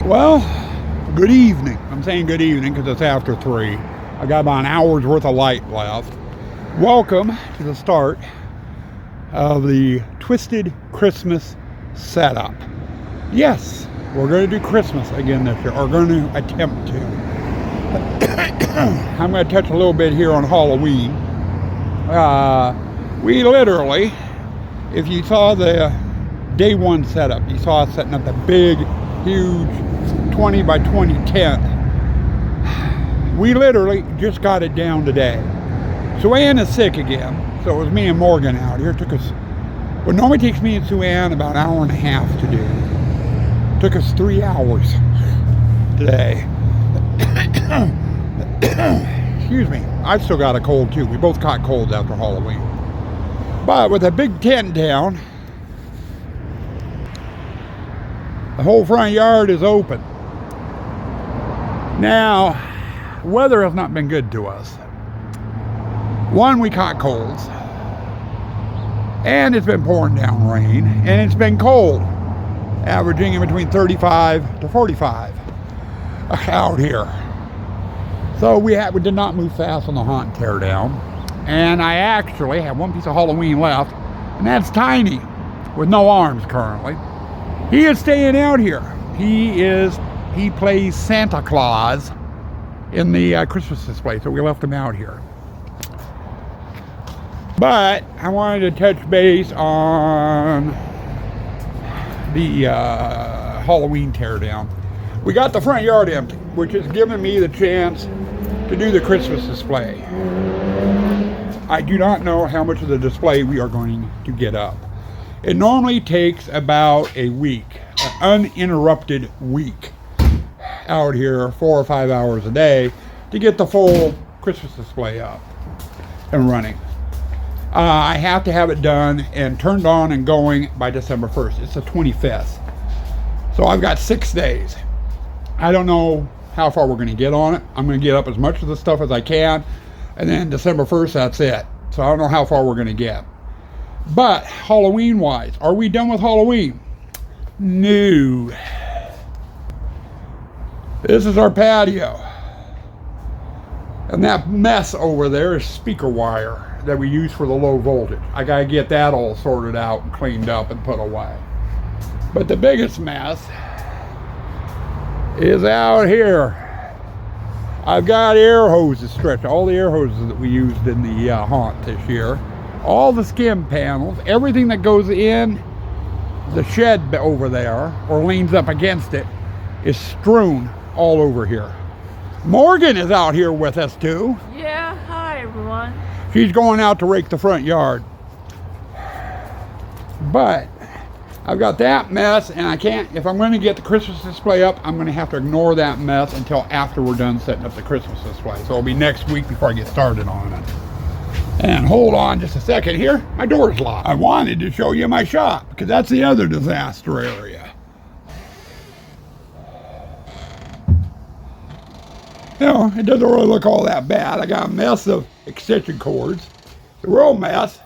Well, good evening. I'm saying good evening because it's after 3. I got about an hour's worth of light left. Welcome to the start of the Twisted Christmas setup. Yes, we're going to do Christmas again this year, or going to attempt to. I'm going to touch a little bit here on Halloween. We literally, if you saw the day one setup, you saw us setting up the big, huge 20 by 20 tent. We literally just got it down today. Sue Ann is sick again, so it was me and Morgan out here. It took us, what normally takes me and Sue Ann about an hour and a half to do. It took us 3 hours today. Excuse me, I've still got a cold too. We both caught colds after Halloween. But with a big tent down, the whole front yard is open. Now, weather has not been good to us. One, we caught colds, and it's been pouring down rain, and it's been cold, averaging in between 35 to 45 out here. So we did not move fast on the haunt tear down, and I actually have one piece of Halloween left, and that's Tiny, with no arms currently. He is staying out here. He plays Santa Claus in the Christmas display, so we left him out here. But I wanted to touch base on the Halloween teardown. We got the front yard empty, which has given me the chance to do the Christmas display. I do not know how much of the display we are going to get up. It normally takes about a week, an uninterrupted week out here, 4 or 5 hours a day, to get the full Christmas display up and running. I have to have it done and turned on and going by December 1st. It's the 25th. So I've got 6 days. I don't know how far we're going to get on it. I'm going to get up as much of the stuff as I can, and then December 1st, that's it. So I don't know how far we're going to get. But Halloween-wise, are we done with Halloween? No. This is our patio. And that mess over there is speaker wire that we use for the low voltage. I gotta get that all sorted out and cleaned up and put away. But the biggest mess is out here. I've got air hoses stretched, all the air hoses that we used in the haunt this year. All the skim panels, everything that goes in the shed over there or leans up against it is strewn all over here. Morgan is out here with us too. Yeah, hi everyone. She's going out to rake the front yard. But I've got that mess, and I can't, if I'm going to get the Christmas display up, I'm going to have to ignore that mess until after we're done setting up the Christmas display. So it'll be next week before I get started on it. And hold on just a second here, my door's locked. I wanted to show you my shop, because that's the other disaster area. You know, it doesn't really look all that bad. I got a mess of extension cords. The real mess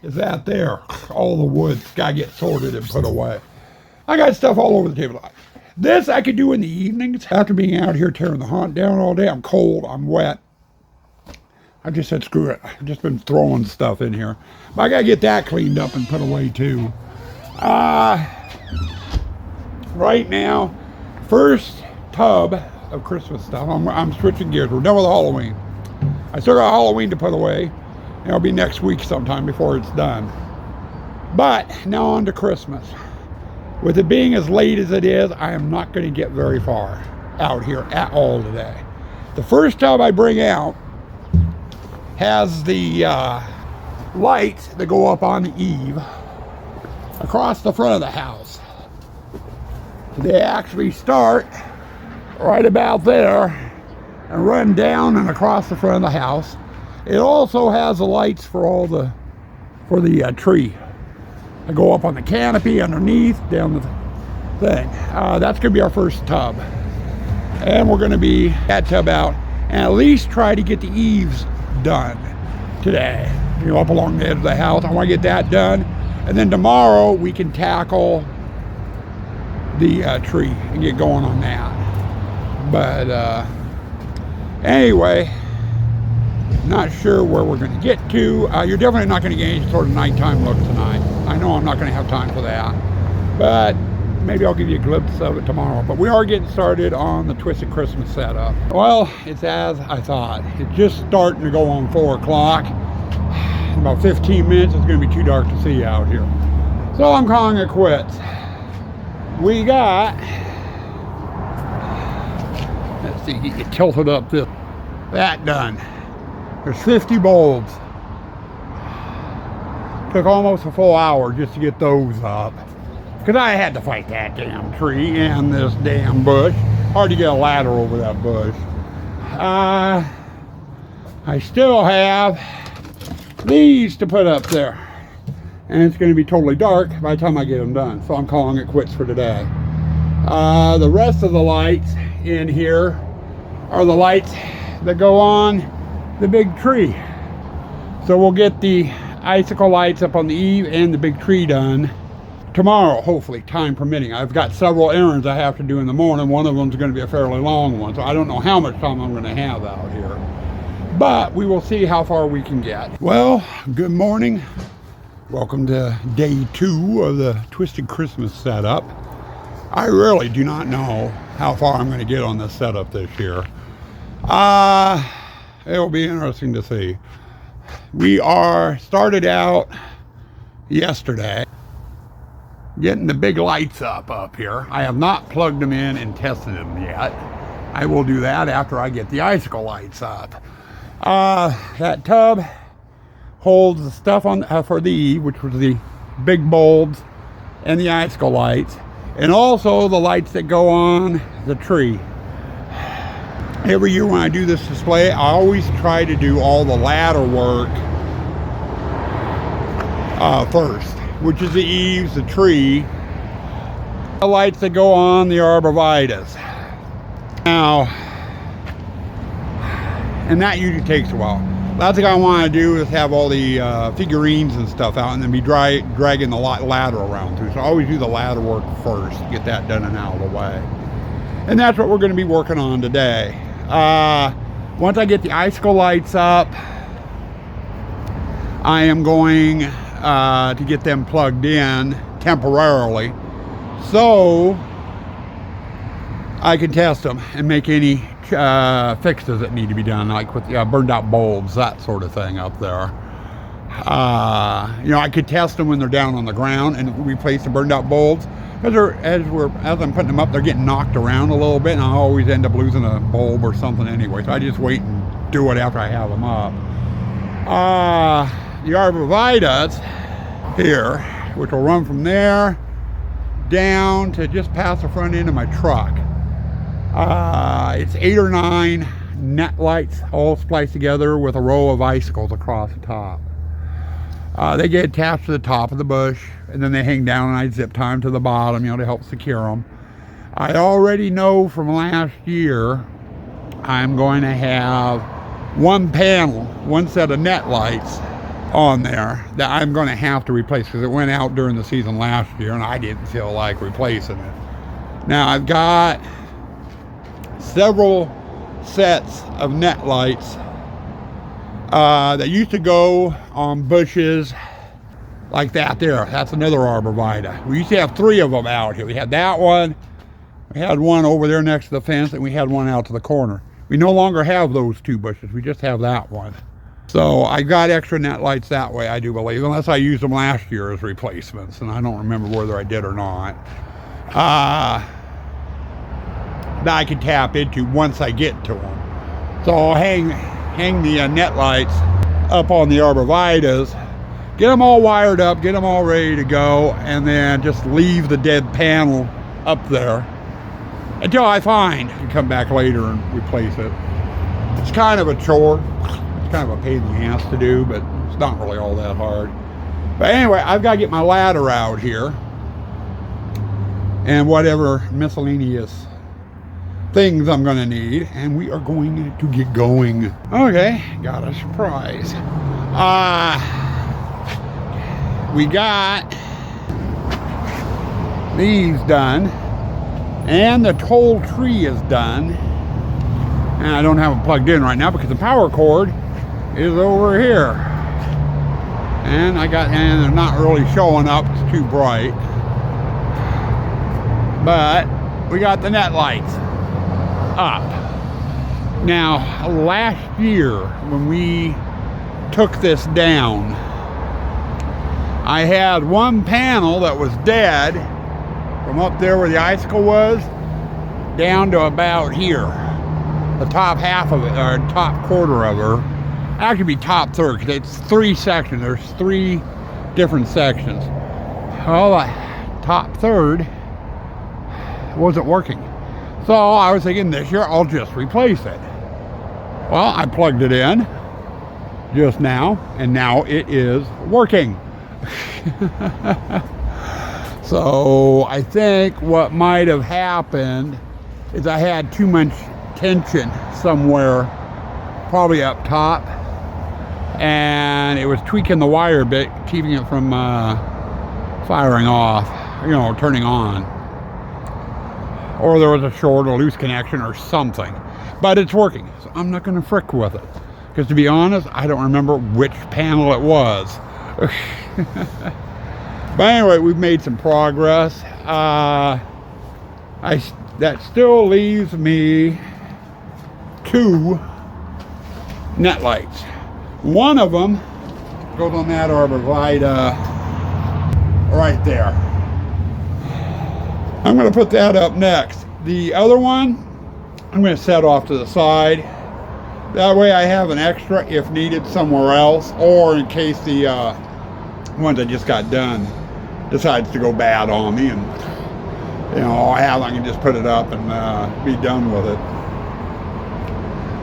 is that there. All the wood's got to get sorted and put away. I got stuff all over the table. This I could do in the evenings after being out here tearing the haunt down all day. I'm cold, I'm wet. I just said, screw it. I've just been throwing stuff in here. But I got to get that cleaned up and put away too. Right now, first tub of Christmas stuff. I'm switching gears. We're done with Halloween. I still got Halloween to put away. It'll be next week sometime before it's done. But now on to Christmas. With it being as late as it is, I am not going to get very far out here at all today. The first tub I bring out has the lights that go up on the eave across the front of the house. They actually start right about there and run down and across the front of the house. It also has the lights for the tree. They go up on the canopy underneath, down the thing. That's gonna be our first tub. And we're gonna be that tub out and at least try to get the eaves done today. You know, up along the edge of the house. I wanna get that done. And then tomorrow we can tackle the tree and get going on that. But anyway, not sure where we're going to get to. You're definitely not going to get any sort of nighttime look tonight. I know I'm not going to have time for that, but maybe I'll give you a glimpse of it tomorrow. But we are getting started on the Twisted Christmas setup. Well, it's as I thought. It's just starting to go on 4 o'clock. In about 15 minutes, it's going to be too dark to see out here. So I'm calling it quits. We got, let's see, get tilted up this, that done. There's 50 bulbs. Took almost a full hour just to get those up. Because I had to fight that damn tree and this damn bush. Hard to get a ladder over that bush. I still have these to put up there. And it's going to be totally dark by the time I get them done. So I'm calling it quits for today. The rest of the lights in here are the lights that go on the big tree. So we'll get the icicle lights up on the eave and the big tree done tomorrow, hopefully, time permitting. I've got several errands I have to do in the morning. One of them is going to be a fairly long one, so I don't know how much time I'm going to have out here. But we will see how far we can get. Well, good morning. Welcome to day 2 of the Twisted Christmas setup. I really do not know how far I'm going to get on this setup this year. It'll be interesting to see. We started out yesterday getting the big lights up here. I have not plugged them in and tested them yet. I will do that after I get the icicle lights up. That tub holds the stuff on for the eve, which was the big bulbs and the icicle lights, and also the lights that go on the tree. Every year when I do this display, I always try to do all the ladder work first, which is the eaves, the tree, the lights that go on the arborvitaes. Now, and that usually takes a while. Last thing I want to do is have all the figurines and stuff out and then be dragging the ladder around too. So I always do the ladder work first, get that done and out of the way. And that's what we're going to be working on today. Once I get the icicle lights up, I am going to get them plugged in temporarily so I can test them and make any fixes that need to be done, like with burned out bulbs, that sort of thing up there. You know, I could test them when they're down on the ground and replace the burned out bulbs. Because as I'm putting them up, they're getting knocked around a little bit, and I always end up losing a bulb or something anyway. So I just wait and do it after I have them up. The arborvitaes here, which will run from there down to just past the front end of my truck. It's 8 or 9 net lights all spliced together with a row of icicles across the top. They get attached to the top of the bush, and then they hang down, and I zip tie them to the bottom, you know, to help secure them. I already know from last year I'm going to have one panel, one set of net lights on there that I'm going to have to replace because it went out during the season last year and I didn't feel like replacing it. Now I've got several sets of net lights that used to go on bushes like that there. That's another arborvitae. We used to have 3 of them out here. We had that one, we had one over there next to the fence, and we had one out to the corner. We no longer have those 2 bushes. We just have that one. So I got extra net lights that way, I do believe, unless I used them last year as replacements, and I don't remember whether I did or not. That I can tap into once I get to them. So I'll hang the net lights up on the arborvitaes, get them all wired up, get them all ready to go, and then just leave the dead panel up there until I find and come back later and replace it. It's kind of a chore. It's kind of a pain in the ass to do, but it's not really all that hard. But anyway, I've got to get my ladder out here and whatever miscellaneous things I'm going to need, and we are going to get going. Okay, got a surprise. We got these done. And the whole tree is done. And I don't have it plugged in right now because the power cord is over here. And they're not really showing up, it's too bright. But we got the net lights up. Now, last year when we took this down, I had one panel that was dead from up there where the icicle was down to about here. The top half of it, or top quarter of her. Actually be top third, because it's 3 sections. There's 3 different sections. Well, the top third wasn't working. So I was thinking this year I'll just replace it. Well, I plugged it in just now, and now it is working. So I think what might have happened is I had too much tension somewhere, probably up top, and it was tweaking the wire a bit, keeping it from firing off, turning on. Or there was a short or loose connection or something. But it's working, so I'm not going to frick with it. Because to be honest, I don't remember which panel it was. But anyway, we've made some progress. That still leaves me 2 net lights. One of them goes on that arborvitae right there. I'm going to put that up next. The other one, I'm going to set off to the side. That way I have an extra if needed somewhere else, or in case the ones I just got done decides to go bad on me, and I can just put it up and be done with it.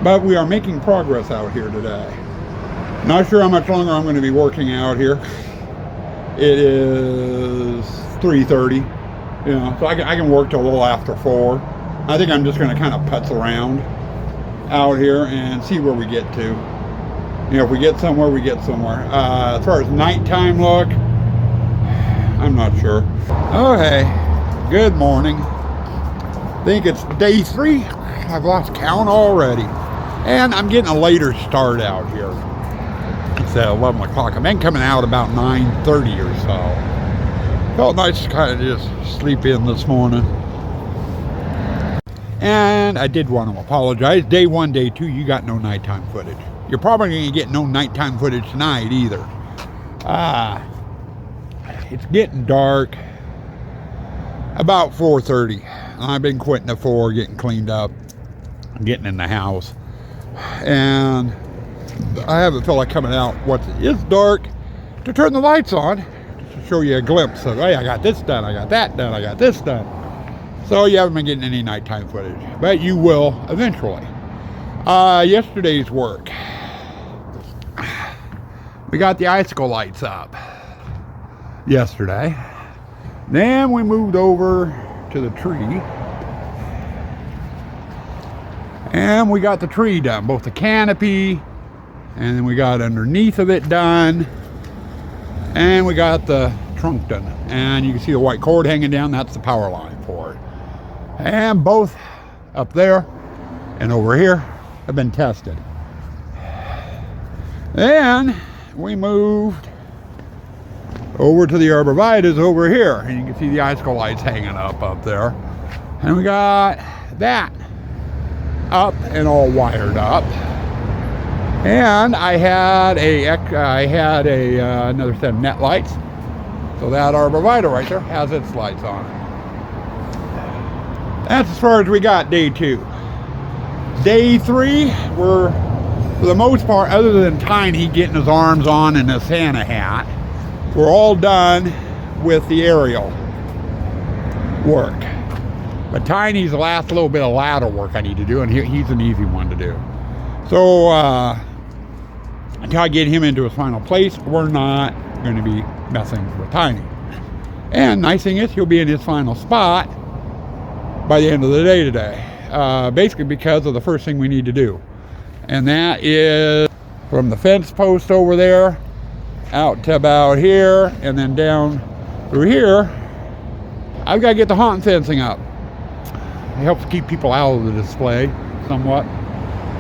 But we are making progress out here today. Not sure how much longer I'm going to be working out here. It is 3:30, so I can work till a little after 4. I think I'm just going to kind of putz around out here and see where we get to. If we get somewhere, we get somewhere. As far as nighttime look, I'm not sure. Okay, good morning. I think it's day 3. I've lost count already. And I'm getting a later start out here. It's at 11 o'clock. I've been coming out about 9:30 or so. Felt nice to kind of just sleep in this morning. And I did want to apologize. Day 1, day 2, you got no nighttime footage. You're probably going to get no nighttime footage tonight either. It's getting dark about 4:30. I've been quitting at 4, getting cleaned up, getting in the house. And I haven't felt like coming out once it is dark to turn the lights on to show you a glimpse of, hey, I got this done, I got that done, I got this done. So you haven't been getting any nighttime footage, but you will eventually. Yesterday's work, we got the icicle lights up yesterday. Then we moved over to the tree, and we got the tree done, both the canopy, and then we got underneath of it done, and we got the trunk done. And you can see the white cord hanging down, that's the power line for it. And both up there and over here have been tested. Then we moved over to the arborvitaes over here, and you can see the icicle lights hanging up there. And we got that up and all wired up. And I had another set of net lights. So that arborvitae right there has its lights on it. That's as far as we got day 2. Day 3, we're, for the most part, other than Tiny getting his arms on in a Santa hat, we're all done with the aerial work. But Tiny's the last little bit of ladder work I need to do, and he's an easy one to do. So until I get him into his final place, we're not going to be messing with Tiny. And nice thing is, he'll be in his final spot by the end of the day today. Basically because of the first thing we need to do. And that is from the fence post over there out to about here, and then down through here. I've got to get the haunting fencing up. helps keep people out of the display somewhat.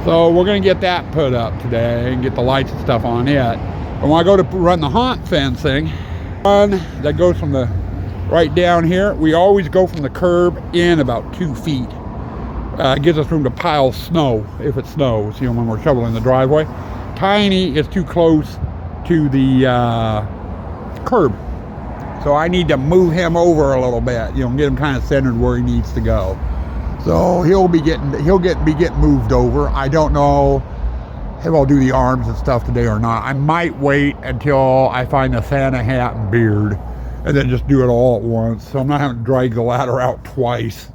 So we're going to get that put up today and get the lights and stuff on it. And when I go to run the haunt fencing, one that goes from the right down here, we always go from the curb in about 2 feet. It gives us room to pile snow if it snows, you know, when we're shoveling the driveway. Tiny is too close to the curb. So I need to move him over a little bit, you know, get him kind of centered where he needs to go. So he'll be getting moved over. I don't know if I'll do the arms and stuff today or not. I might wait until I find the Santa hat and beard and then just do it all at once. So I'm not having to drag the ladder out twice.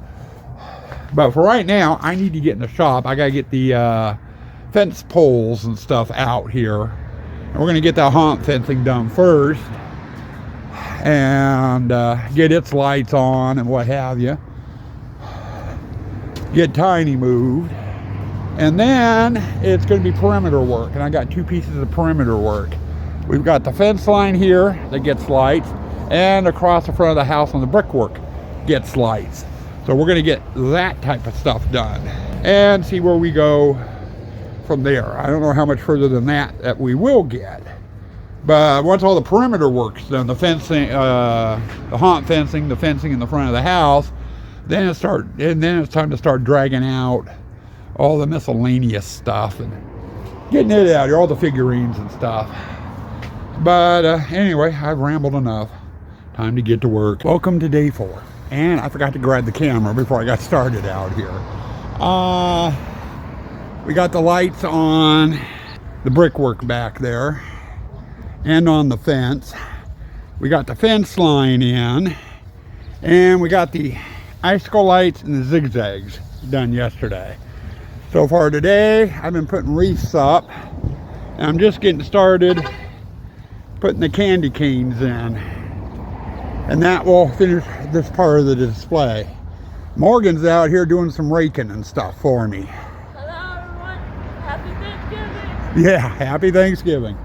But for right now, I need to get in the shop. I gotta get the fence poles and stuff out here. And we're gonna get that haunt fencing done first and get its lights on and what have you. Get Tiny moved. And then it's going to be perimeter work. And I got 2 pieces of perimeter work. We've got the fence line here that gets lights, and across the front of the house on the brickwork gets lights. So we're going to get that type of stuff done and see where we go from there. I don't know how much further than that we will get. But once all the perimeter work's done, the fencing, the haunt fencing, the fencing in the front of the house, then it's time to start dragging out all the miscellaneous stuff and getting it out here, all the figurines and stuff. But anyway, I've rambled enough. Time to get to work. Welcome to day 4. And I forgot to grab the camera before I got started out here. We got the lights on the brickwork back there and on the fence. We got the fence line in, and we got the icicle lights and the zigzags done yesterday. So far today, I've been putting wreaths up, and I'm just getting started putting the candy canes in, and that will finish this part of the display. Morgan's out here doing some raking and stuff for me. Hello everyone, happy Thanksgiving. Yeah, happy Thanksgiving.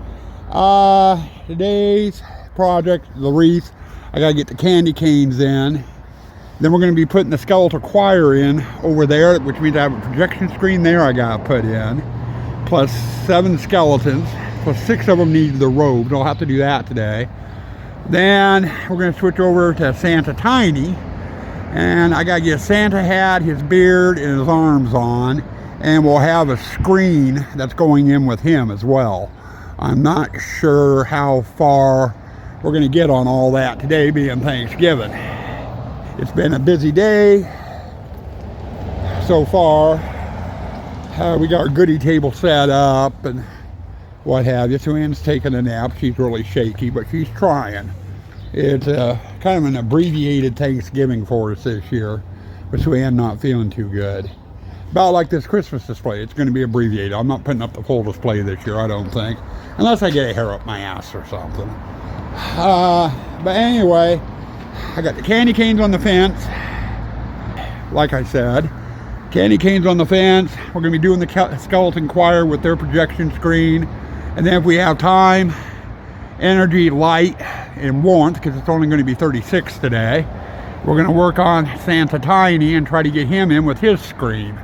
Today's project, the wreath, I gotta get the candy canes in. Then we're going to be putting the skeletal choir in over there, which means I have a projection screen there I got to put in, plus 7 skeletons, plus 6 of them need the robes. I'll have to do that today. Then we're going to switch over to Santa Tiny, and I got to get Santa hat, his beard, and his arms on, and we'll have a screen that's going in with him as well. I'm not sure how far we're going to get on all that today, being Thanksgiving. It's been a busy day so far. We got our goodie table set up and what have you. Suanne's taking a nap. She's really shaky, but she's trying. It's kind of an abbreviated Thanksgiving for us this year, with Suanne not feeling too good. About like this Christmas display, it's going to be abbreviated. I'm not putting up the full display this year, I don't think, unless I get a hair up my ass or something. But anyway, I got the candy canes on the fence. Like I said, candy canes on the fence. We're going to be doing the skeleton choir with their projection screen. And then if we have time, energy, light, and warmth, because it's only going to be 36 today, we're going to work on Santa Tiny and try to get him in with his screen.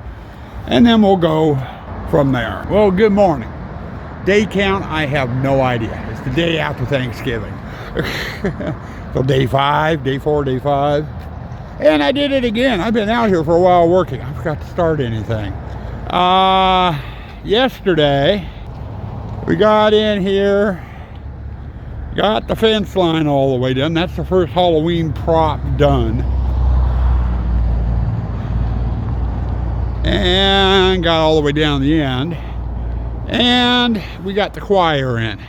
And then we'll go from there. Well, good morning. Day count, I have no idea. It's the day after Thanksgiving. So day 5, day 4, day 5. And I did it again. I've been out here for a while working. I forgot to start anything. Yesterday, we got in here, got the fence line all the way done. That's the first Halloween prop done. And got all the way down the end. And we got the choir in.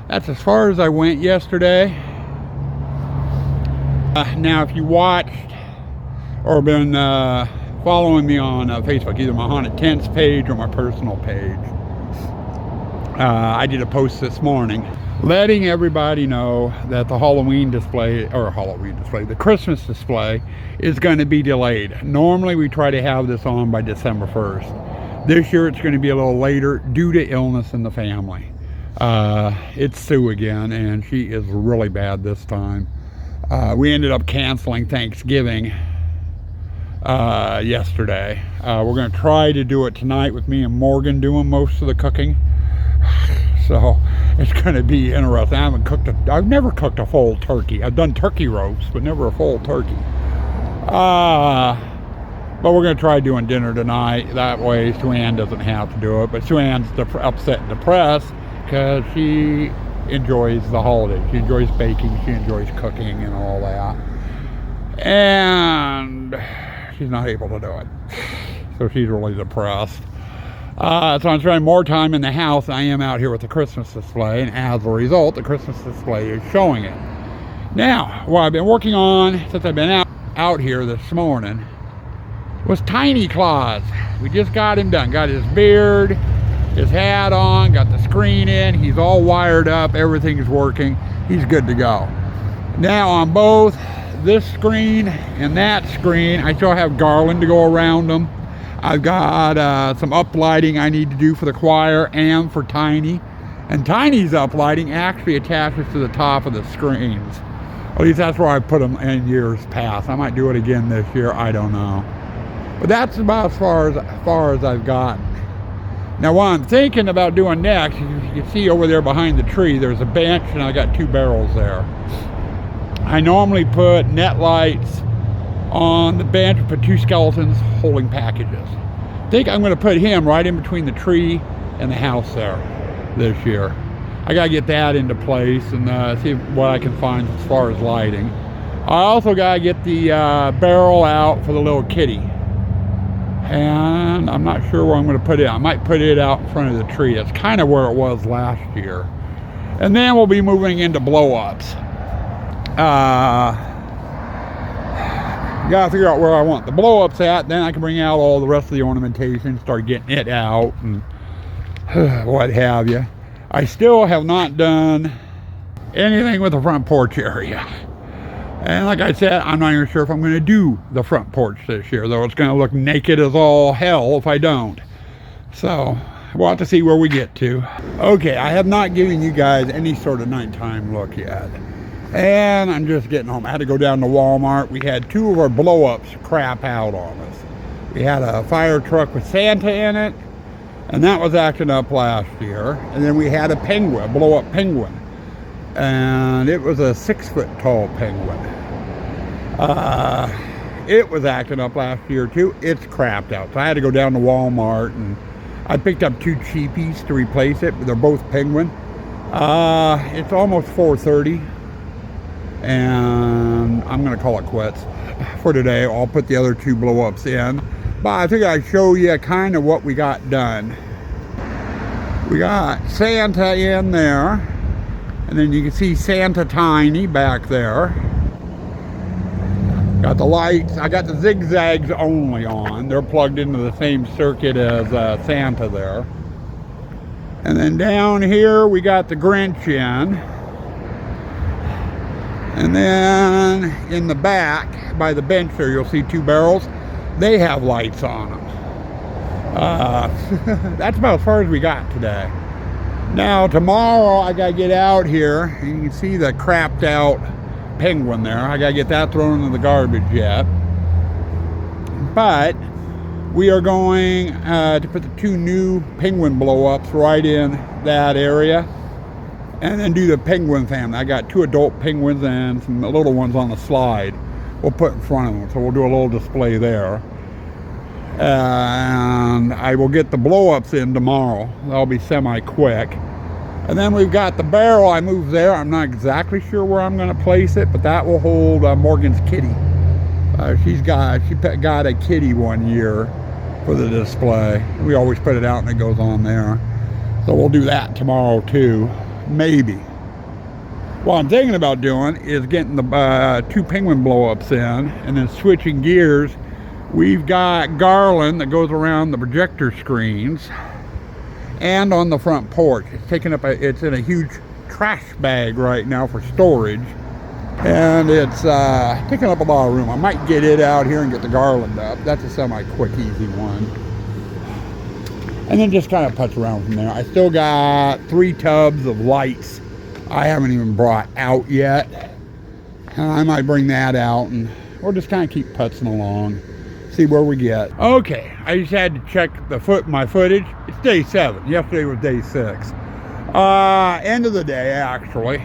That's as far as I went yesterday. Now, if you watched or been following me on Facebook, either my Haunted Tents page or my personal page, I did a post this morning letting everybody know that the the Christmas display is going to be delayed. Normally, we try to have this on by December 1st. This year, it's going to be a little later due to illness in the family. It's Sue again, and she is really bad this time. We ended up canceling Thanksgiving yesterday. We're going to try to do it tonight with me and Morgan doing most of the cooking. So it's going to be interesting. I've never cooked a full turkey. I've done turkey roast, but never a full turkey. But we're going to try doing dinner tonight. That way Sue Ann doesn't have to do it. But Sue Ann's upset and depressed because she enjoys the holidays. She enjoys baking. She enjoys cooking and all that. And she's not able to do it. So she's really depressed. So I'm spending more time in the house than I am out here with the Christmas display, and as a result, the Christmas display is showing it. Now, what I've been working on since I've been out here this morning was Tiny Claus. We just got him done. Got his beard, his hat on, got the screen in. He's all wired up. Everything's working. He's good to go. Now on both this screen and that screen, I still have garland to go around them. I've got some uplighting I need to do for the choir and for Tiny. And Tiny's uplighting actually attaches to the top of the screens. At least that's where I put them in years past. I might do it again this year. I don't know. But that's about as far as I've gotten. Now what I'm thinking about doing next, you can see over there behind the tree, there's a bench and I got 2 barrels there. I normally put net lights on the bench, put 2 skeletons holding packages. I think I'm going to put him right in between the tree and the house there this year. I got to get that into place and see what I can find as far as lighting. I also got to get the barrel out for the little kitty. And I'm not sure where I'm going to put it. I might put it out in front of the tree. That's kind of where it was last year. And then we'll be moving into blow-ups. Gotta figure out where I want the blow-ups at, then I can bring out all the rest of the ornamentation, start getting it out and what have you. I still have not done anything with the front porch area. And like I said, I'm not even sure if I'm going to do the front porch this year, though it's going to look naked as all hell if I don't. So we'll have to see where we get to. Okay, I have not given you guys any sort of nighttime look yet. And I'm just getting home. I had to go down to Walmart. We had 2 of our blow-ups crap out on us. We had a fire truck with Santa in it, and that was acting up last year. And then we had a penguin, a blow-up penguin. And it was a 6-foot tall penguin. It was acting up last year too. It's crapped out. So I had to go down to Walmart, and I picked up 2 cheapies to replace it. They're both penguin. It's almost 4:30. And I'm going to call it quits for today. I'll put the other 2 blow-ups in. But I think I'd show you kind of what we got done. We got Santa in there. And then you can see Santa Tiny back there. Got the lights. I got the zigzags only on. They're plugged into the same circuit as Santa there. And then down here we got the Grinch in. And then in the back, by the bench there, you'll see 2 barrels. They have lights on them. That's about as far as we got today. Now, tomorrow, I got to get out here. You can see the crapped out penguin there. I got to get that thrown into the garbage yet. But we are going to put the 2 new penguin blow-ups right in that area. And then do the penguin family. I got 2 adult penguins and some little ones on the slide. We'll put in front of them. So we'll do a little display there. And I will get the blow-ups in tomorrow. That'll be semi-quick. And then we've got the barrel I moved there. I'm not exactly sure where I'm going to place it, but that will hold Morgan's kitty. She got a kitty one year for the display. We always put it out and it goes on there. So we'll do that tomorrow too. Maybe. What I'm thinking about doing is getting the 2 penguin blow-ups in and then switching gears. We've got garland that goes around the projector screens and on the front porch. It's taking up it's in a huge trash bag right now for storage, and it's taking up a lot of room. I might get it out here and get the garland up. That's a semi-quick, easy one. And then just kind of putz around from there. I still got 3 tubs of lights I haven't even brought out yet. And I might bring that out, and we'll just kind of keep putzing along. see where we get. Okay, I just had to check my footage. It's day 7. Yesterday was day 6. End of the day, actually.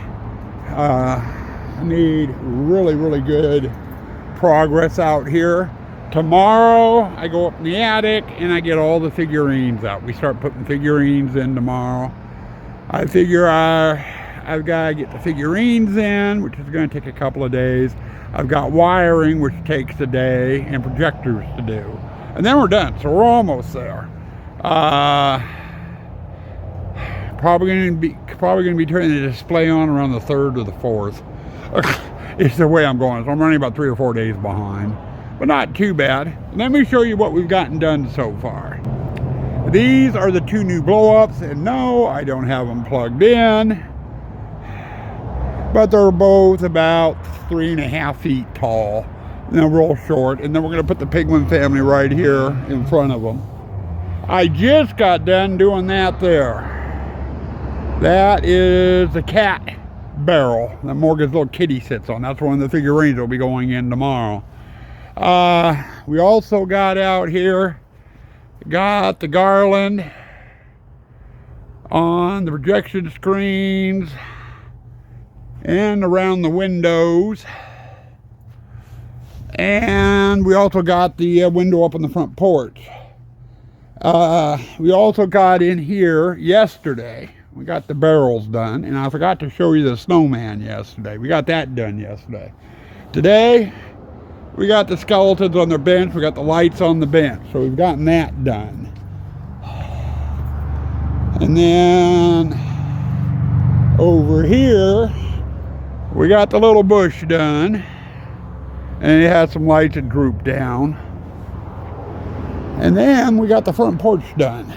I need really good progress out here. Tomorrow, I go up in the attic and I get all the figurines out. We start putting figurines in tomorrow. I figure I've got to get the figurines in, which is going to take a couple of days. I've got wiring, which takes a day, and projectors to do. And then we're done, so we're almost there. Probably going to be turning the display on around the 3rd or the 4th. It's the way I'm going. So I'm running about 3 or 4 days behind, but not too bad. Let me show you what we've gotten done so far. These are the 2 new blow-ups, and no, I don't have them plugged in, but they're both about 3.5 feet tall. And they're real short, and then we're going to put the Penguin family right here in front of them. I just got done doing that there. That is the cat barrel that Morgan's little kitty sits on. That's one of the figurines that will be going in tomorrow. We also got out here, got the garland on the projection screens and around the windows. And we also got the window up on the front porch. We also got in here yesterday. We got the barrels done, and I forgot to show you the snowman yesterday. We got that done yesterday. Today, we got the skeletons on their bench. We got the lights on the bench, so we've gotten that done. And then over here, we got the little bush done, and it has some lights that droop down. And then we got the front porch done.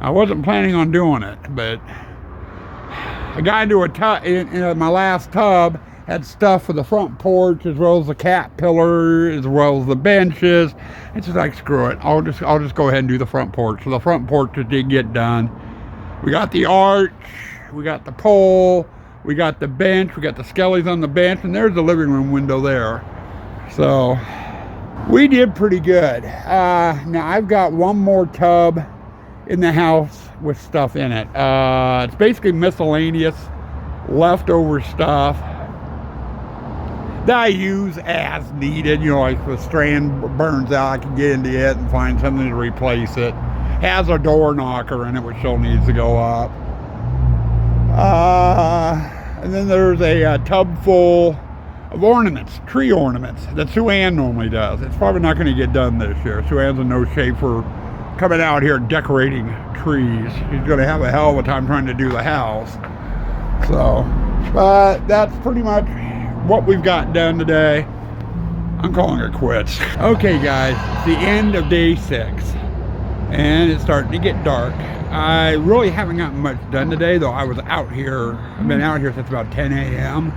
I wasn't planning on doing it, but I got into a tub. In my last tub had stuff for the front porch, as well as the cat pillar, as well as the benches. It's just like, screw it. I'll just go ahead and do the front porch. So the front porch did get done. We got the arch, we got the pole, we got the bench, we got the skellies on the bench, and there's the living room window there. So we did pretty good. Now I've got one more tub in the house with stuff in it. It's basically miscellaneous leftover stuff that I use as needed. You know, like if a strand burns out, I can get into it and find something to replace it. Has a door knocker in it, which still needs to go up. And then there's a tub full of ornaments, tree ornaments, that Sue Ann normally does. It's probably not going to get done this year. Sue Ann's in no shape for coming out here decorating trees. She's going to have a hell of a time trying to do the house. So, but that's pretty much what we've got done today. I'm calling it quits. Okay guys, it's the end of day 6 and it's starting to get dark. I really haven't gotten much done today, though. I was out here, I've been out here since about 10 a.m.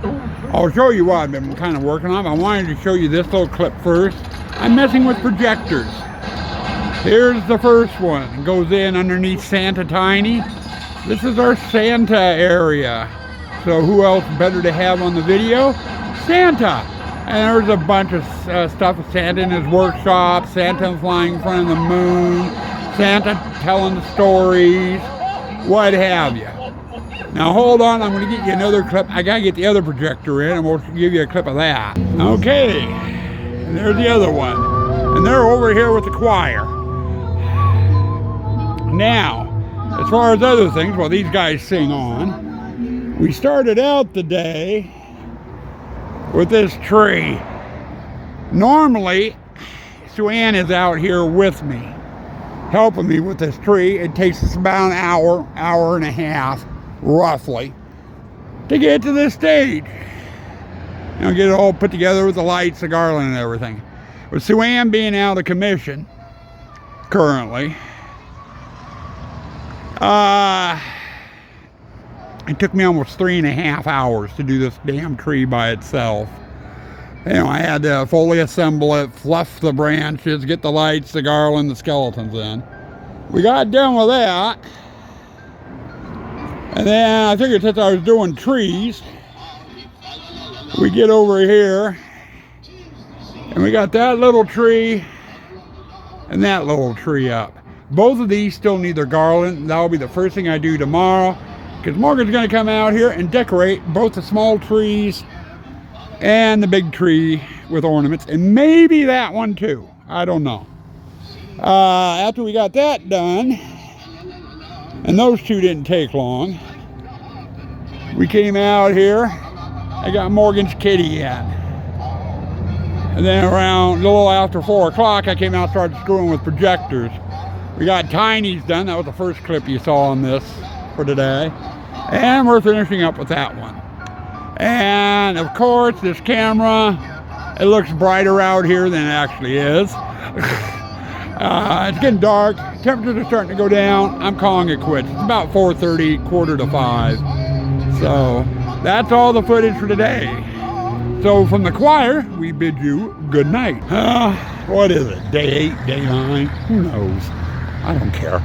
I'll show you what I've been kind of working on. I wanted to show you this little clip first. I'm messing with projectors. Here's the first one. It goes in underneath Santa Tiny. This is our Santa area. So who else better to have on the video? Santa. And there's a bunch of stuff with Santa in his workshop, Santa flying in front of the moon, Santa telling the stories, what have you. Now hold on, I'm going to get you another clip. I got to get the other projector in and we'll give you a clip of that. Okay, and there's the other one. And they're over here with the choir. Now, as far as other things, well, these guys sing on. We started out the day with this tree. Normally, Sue Ann is out here with me, helping me with this tree. It takes us about an hour and a half, roughly, to get to this stage. You know, get it all put together with the lights, the garland, and everything. With Sue Ann being out of commission currently, it took me almost 3.5 hours to do this damn tree by itself. You know, I had to fully assemble it, fluff the branches, get the lights, the garland, the skeletons in. We got done with that. And then I figured since I was doing trees, we get over here and we got that little tree and that little tree up. Both of these still need their garland. That'll be the first thing I do tomorrow, because Morgan's going to come out here and decorate both the small trees and the big tree with ornaments, and maybe that one too. I don't know. After we got that done, and those two didn't take long, we came out here. I got Morgan's kitty in. And then around a little after 4 o'clock, I came out and started screwing with projectors. We got Tiny's done. That was the first clip you saw on this for today. And we're finishing up with that one. And of course, this camera, it looks brighter out here than it actually is. It's getting dark. Temperatures are starting to go down. I'm calling it quits. It's about 4:30, 4:45. So that's all the footage for today. So from the choir, we bid you good night. What is it? Day 8, day 9? Who knows? I don't care.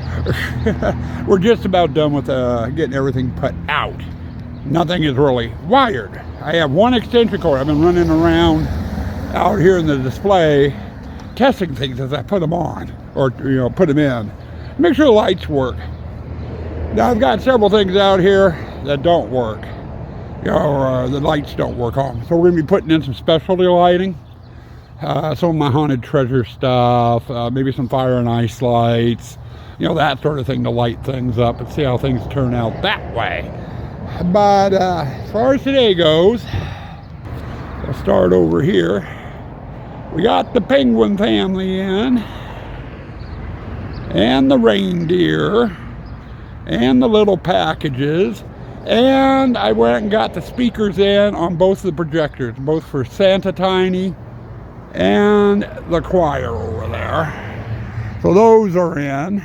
We're just about done with getting everything put out. Nothing is really wired. I have one extension cord. I've been running around out here in the display testing things as I put them on, or put them in. Make sure the lights work. Now I've got several things out here that don't work. The lights don't work on. So we're going to be putting in some specialty lighting. Some of my Haunted Treasure stuff, maybe some fire and ice lights, that sort of thing to light things up and see how things turn out that way. But as far as today goes, I'll start over here. We got the penguin family in, and the reindeer, and the little packages, and I went and got the speakers in on both of the projectors, both for Santa Tiny and the choir over there. So those are in.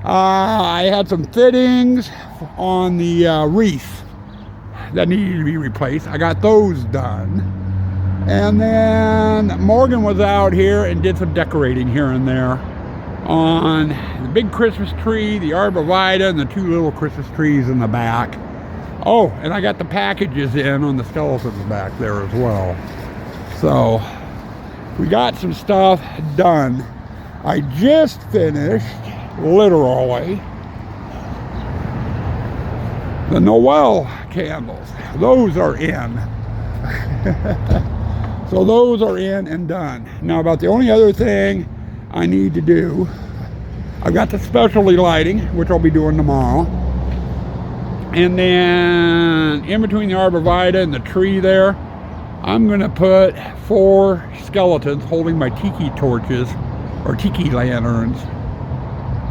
I had some fittings on the wreath that needed to be replaced. I got those done. And then Morgan was out here and did some decorating here and there on the big Christmas tree, the arborvitae, and the 2 little Christmas trees in the back. Oh, and I got the packages in on the skeletons back there as well. So we got some stuff done. I just finished, literally, the Noel candles. Those are in. So those are in and done. Now about the only other thing I need to do, I've got the specialty lighting, which I'll be doing tomorrow. And then in between the arborvitae and the tree there, I'm gonna put 4 skeletons holding my tiki torches, or tiki lanterns.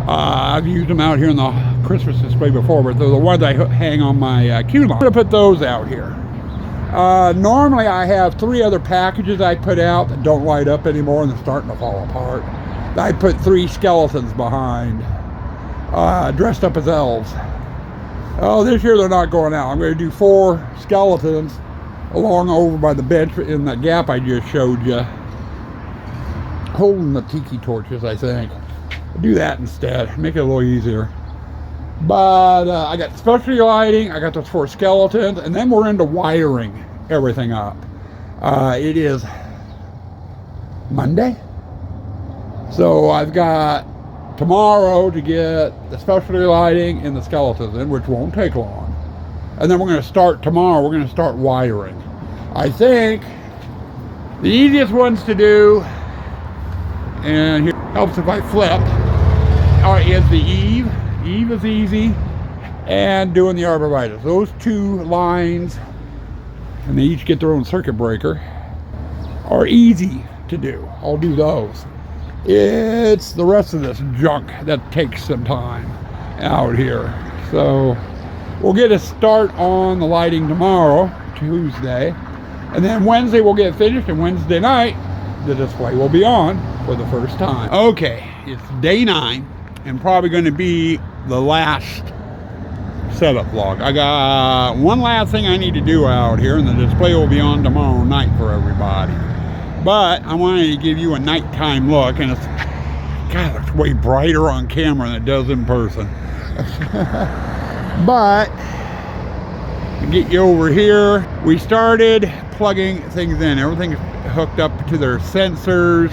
I've used them out here in the Christmas display before, but they're the ones I hang on my queue line. I'm gonna put those out here. Normally I have 3 other packages I put out that don't light up anymore and they're starting to fall apart. I put 3 skeletons behind, dressed up as elves. Oh, this year they're not going out. I'm going to do 4 skeletons along over by the bench in that gap I just showed you, holding the tiki torches, I think. I'll do that instead, make it a little easier. But I got specialty lighting, I got those 4 skeletons, and then we're into wiring everything up. It is Monday, so I've got tomorrow to get the specialty lighting and the skeletons in, which won't take long. And then we're going to start tomorrow, we're going to start wiring. I think the easiest ones to do, and here helps if I flip, is the eave. Eve is easy, and doing the arborvitae. Those 2 lines, and they each get their own circuit breaker, are easy to do. I'll do those. It's the rest of this junk that takes some time out here. So we'll get a start on the lighting tomorrow, Tuesday, and then Wednesday we'll get finished, and Wednesday night the display will be on for the first time. Okay, it's day 9, and probably going to be the last setup vlog. I got one last thing I need to do out here, and the display will be on tomorrow night for everybody. But I wanted to give you a nighttime look, and it's, God, it's way brighter on camera than it does in person. But to get you over here, we started plugging things in. Everything's hooked up to their sensors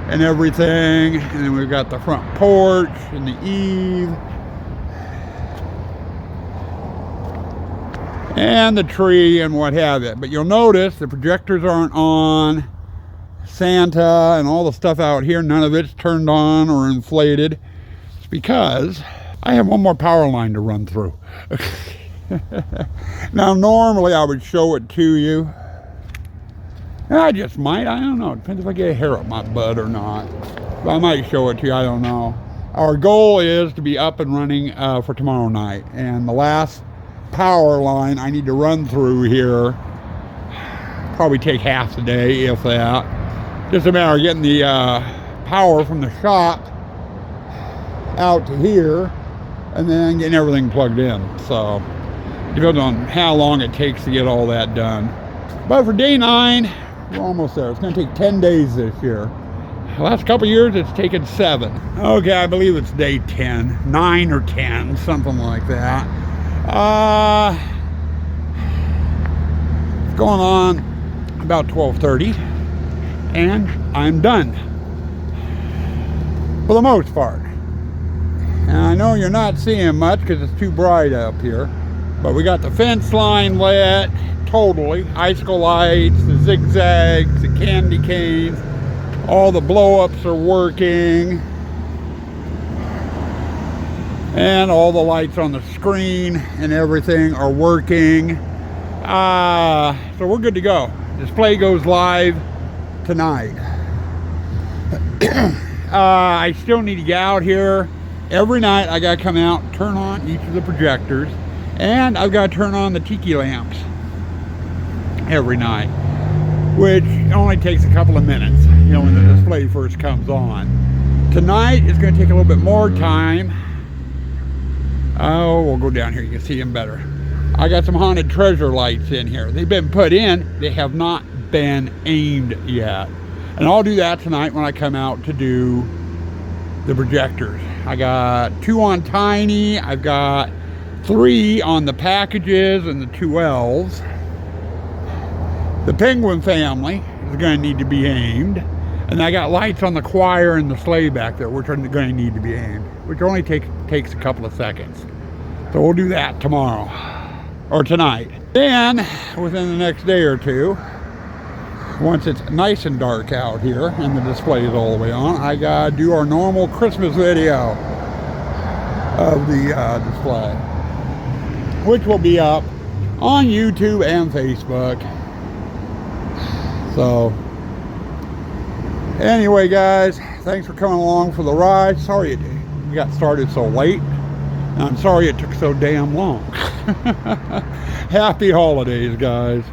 and everything. And then we've got the front porch and the eave. And the tree and what have you. But you'll notice the projectors aren't on. Santa and all the stuff out here, none of it's turned on or inflated. It's because I have one more power line to run through. Now normally I would show it to you. I just might, I don't know. Depends if I get a hair up my butt or not. But I might show it to you, I don't know. Our goal is to be up and running for tomorrow night. And the last power line I need to run through here probably take half the day, if that. Just a matter of getting the power from the shop out to here and then getting everything plugged in. So depends on how long it takes to get all that done. But for day 9, we're almost there. It's going to take 10 days this year. The last couple years it's taken 7. Okay, I believe it's day 10, 9 or 10, something like that. It's going on about 12:30, and I'm done for the most part. And I know you're not seeing much because it's too bright up here, but we got the fence line lit totally, icicle lights, the zigzags, the candy canes, all the blow-ups are working, and all the lights on the screen and everything are working. So we're good to go. Display goes live tonight. I still need to get out here every night. I gotta come out, turn on each of the projectors, and I've got to turn on the tiki lamps every night, which only takes a couple of minutes, you know, when the display first comes on. Tonight is going to take a little bit more time. Oh, we'll go down here, you can see them better. I got some haunted treasure lights in here. They've been put in, they have not been aimed yet. And I'll do that tonight when I come out to do the projectors. I got 2 on tiny, I've got 3 on the packages and the 2 elves. The penguin family is going to need to be aimed. And I got lights on the choir and the sleigh back there, which are going to need to be aimed, which only takes a couple of seconds. So we'll do that tomorrow, or tonight. Then, within the next day or 2, once it's nice and dark out here and the display is all the way on, I gotta do our normal Christmas video of the display, which will be up on YouTube and Facebook. So anyway, guys, thanks for coming along for the ride. Sorry we got started so late, and I'm sorry it took so damn long. Happy holidays, guys.